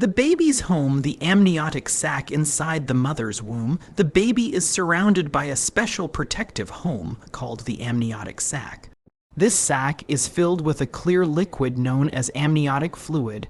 The baby's home, the amniotic sac inside the mother's womb, the baby is surrounded by a special protective home called the amniotic sac. This sac is filled with a clear liquid known as amniotic fluid,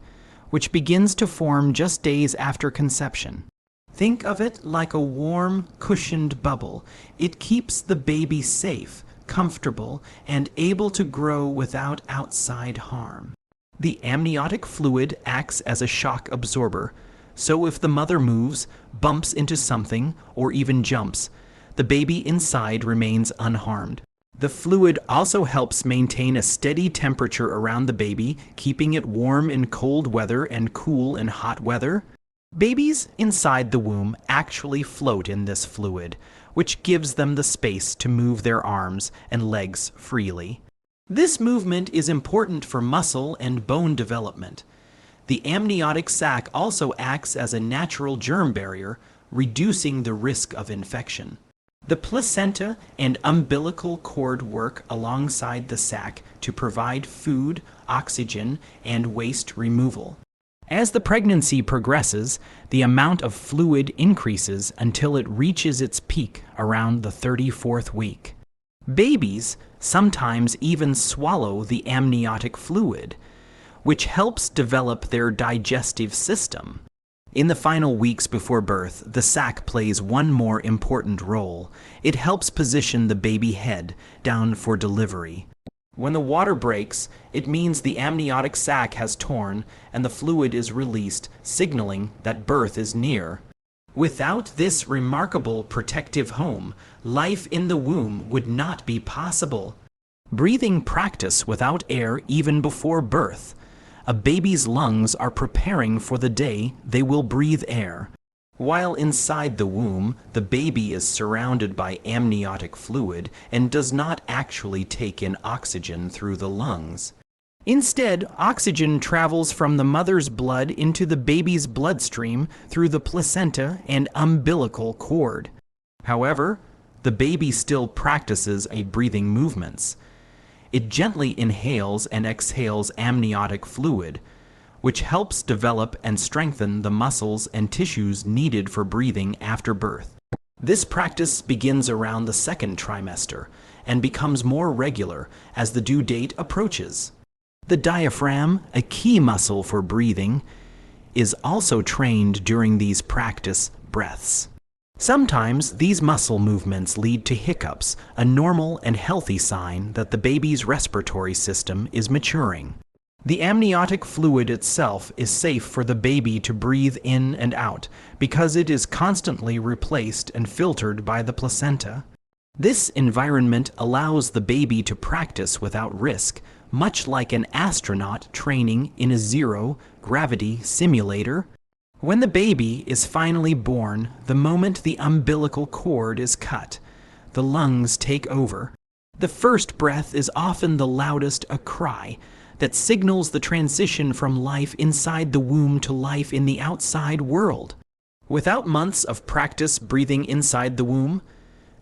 which begins to form just days after conception. Think of it like a warm, cushioned bubble. It keeps the baby safe, comfortable, and able to grow without outside harm. The amniotic fluid acts as a shock absorber, so if the mother moves, bumps into something, or even jumps, the baby inside remains unharmed. The fluid also helps maintain a steady temperature around the baby, keeping it warm in cold weather and cool in hot weather. Babies inside the womb actually float in this fluid, which gives them the space to move their arms and legs freely. This movement is important for muscle and bone development. The amniotic sac also acts as a natural germ barrier, reducing the risk of infection. The placenta and umbilical cord work alongside the sac to provide food, oxygen, and waste removal. As the pregnancy progresses, the amount of fluid increases until it reaches its peak around the 34th week. Babies sometimes even swallow the amniotic fluid, which helps develop their digestive system. In the final weeks before birth, the sac plays one more important role. It helps position the baby head down for delivery. When the water breaks, it means the amniotic sac has torn and the fluid is released, signaling that birth is near. Without this remarkable protective home, life in the womb would not be possible. Breathing practice without air even before birth. A baby's lungs are preparing for the day they will breathe air. While inside the womb, the baby is surrounded by amniotic fluid and does not actually take in oxygen through the lungs. Instead, oxygen travels from the mother's blood into the baby's bloodstream through the placenta and umbilical cord. However, the baby still practices breathing movements. It gently inhales and exhales amniotic fluid, which helps develop and strengthen the muscles and tissues needed for breathing after birth. This practice begins around the second trimester and becomes more regular as the due date approaches. The diaphragm, a key muscle for breathing, is also trained during these practice breaths. Sometimes these muscle movements lead to hiccups, a normal and healthy sign that the baby's respiratory system is maturing. The amniotic fluid itself is safe for the baby to breathe in and out because it is constantly replaced and filtered by the placenta. This environment allows the baby to practice without risk, much like an astronaut training in a zero-gravity simulator. When the baby is finally born, the moment the umbilical cord is cut, the lungs take over. The first breath is often the loudest, a cry that signals the transition from life inside the womb to life in the outside world. Without months of practice breathing inside the womb,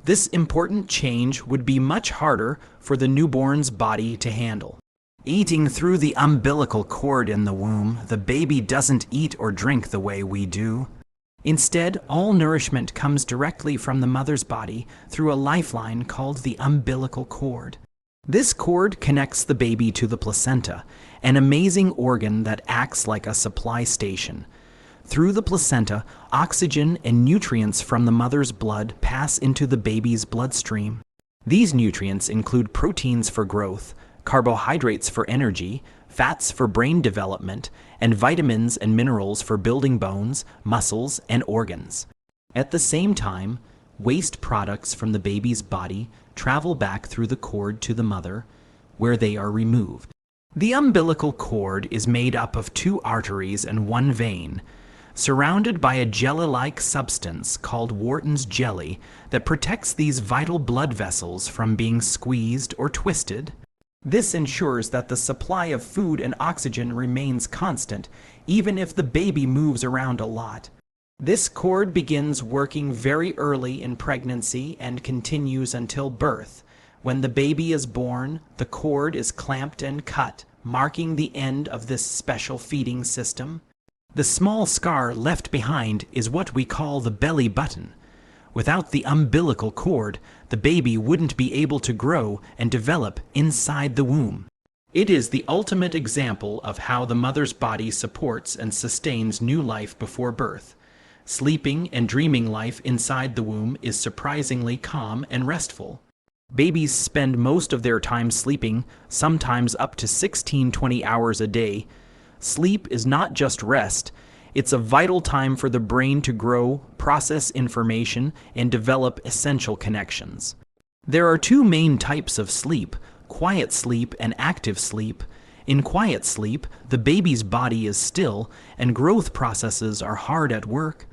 this important change would be much harder for the newborn's body to handle. Eating through the umbilical cord in the womb, the baby doesn't eat or drink the way we do. Instead, all nourishment comes directly from the mother's body through a lifeline called the umbilical cord. This cord connects the baby to the placenta, an amazing organ that acts like a supply station. Through the placenta, oxygen and nutrients from the mother's blood pass into the baby's bloodstream. These nutrients include proteins for growth, carbohydrates for energy, fats for brain development, and vitamins and minerals for building bones, muscles, and organs. At the same time, waste products from the baby's body travel back through the cord to the mother, where they are removed. The umbilical cord is made up of 2 arteries and 1 vein, surrounded by a jelly-like substance called Wharton's jelly that protects these vital blood vessels from being squeezed or twisted. This ensures that the supply of food and oxygen remains constant, even if the baby moves around a lot. This cord begins working very early in pregnancy and continues until birth. When the baby is born, the cord is clamped and cut, marking the end of this special feeding system. The small scar left behind is what we call the belly button. Without the umbilical cord, the baby wouldn't be able to grow and develop inside the womb. It is the ultimate example of how the mother's body supports and sustains new life before birth. Sleeping and dreaming life inside the womb is surprisingly calm and restful. Babies spend most of their time sleeping, sometimes up to 16-20 hours a day. Sleep is not just rest, it's a vital time for the brain to grow, process information, and develop essential connections. There are two main types of sleep: quiet sleep and active sleep. In quiet sleep, the baby's body is still and growth processes are hard at work.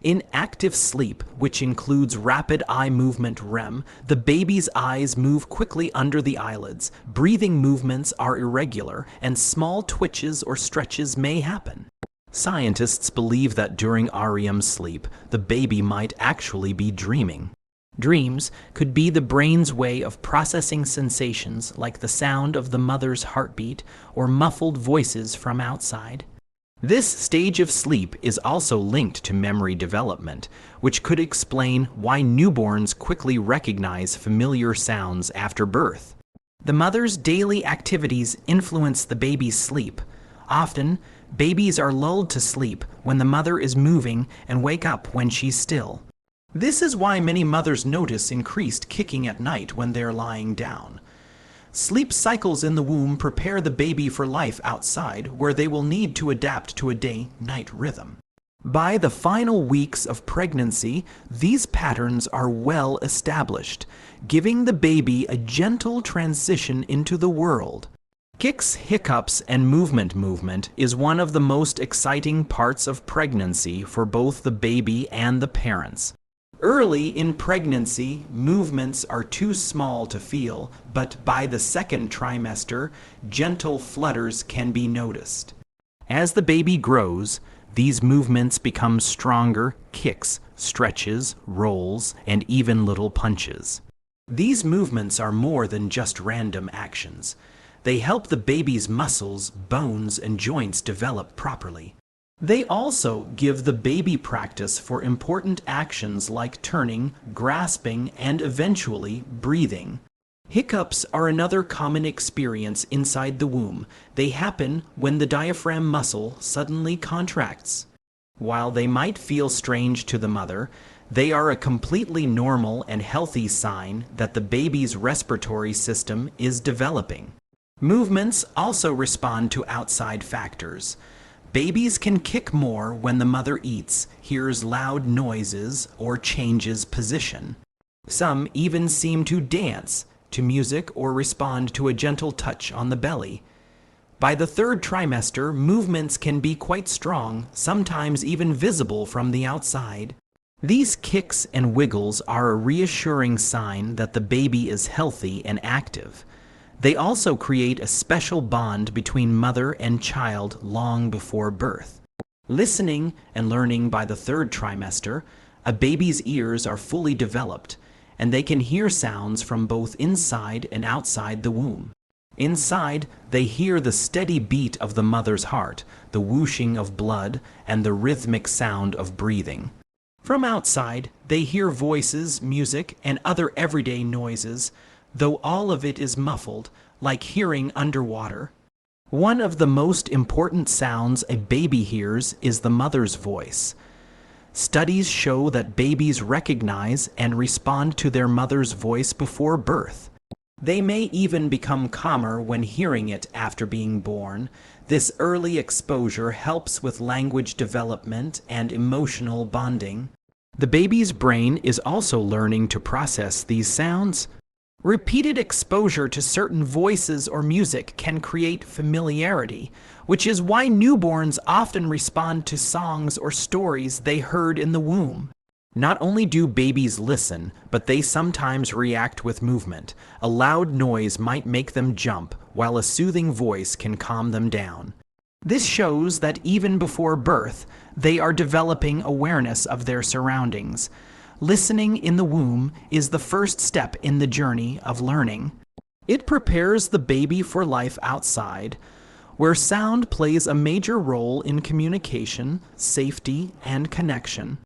In active sleep, which includes rapid eye movement REM, the baby's eyes move quickly under the eyelids, breathing movements are irregular, and small twitches or stretches may happen. Scientists believe that during REM sleep, the baby might actually be dreaming. Dreams could be the brain's way of processing sensations like the sound of the mother's heartbeat or muffled voices from outside. This stage of sleep is also linked to memory development, which could explain why newborns quickly recognize familiar sounds after birth. The mother's daily activities influence the baby's sleep. Often, babies are lulled to sleep when the mother is moving and wake up when she's still. This is why many mothers notice increased kicking at night when they're lying down. Sleep cycles in the womb prepare the baby for life outside, where they will need to adapt to a day-night rhythm. By the final weeks of pregnancy, these patterns are well established, giving the baby a gentle transition into the world. Kicks, hiccups, and movement is one of the most exciting parts of pregnancy for both the baby and the parents. Early in pregnancy, movements are too small to feel, but by the second trimester, gentle flutters can be noticed. As the baby grows, these movements become stronger: kicks, stretches, rolls, and even little punches. These movements are more than just random actions. They help the baby's muscles, bones, and joints develop properly. They also give the baby practice for important actions like turning, grasping, and eventually breathing. Hiccups are another common experience inside the womb. They happen when the diaphragm muscle suddenly contracts. While they might feel strange to the mother, they are a completely normal and healthy sign that the baby's respiratory system is developing. Movements also respond to outside factors. Babies can kick more when the mother eats, hears loud noises, or changes position. Some even seem to dance to music or respond to a gentle touch on the belly. By the third trimester, movements can be quite strong, sometimes even visible from the outside. These kicks and wiggles are a reassuring sign that the baby is healthy and active. They also create a special bond between mother and child long before birth. Listening and learning by the third trimester, a baby's ears are fully developed, and they can hear sounds from both inside and outside the womb. Inside, they hear the steady beat of the mother's heart, the whooshing of blood, and the rhythmic sound of breathing. From outside, they hear voices, music, and other everyday noises, though all of it is muffled, like hearing underwater. One of the most important sounds a baby hears is the mother's voice. Studies show that babies recognize and respond to their mother's voice before birth. They may even become calmer when hearing it after being born. This early exposure helps with language development and emotional bonding. The baby's brain is also learning to process these sounds. Repeated exposure to certain voices or music can create familiarity, which is why newborns often respond to songs or stories they heard in the womb. Not only do babies listen, but they sometimes react with movement. A loud noise might make them jump, while a soothing voice can calm them down. This shows that even before birth, they are developing awareness of their surroundings. Listening in the womb is the first step in the journey of learning. It prepares the baby for life outside. where sound plays a major role in communication, safety, and connection.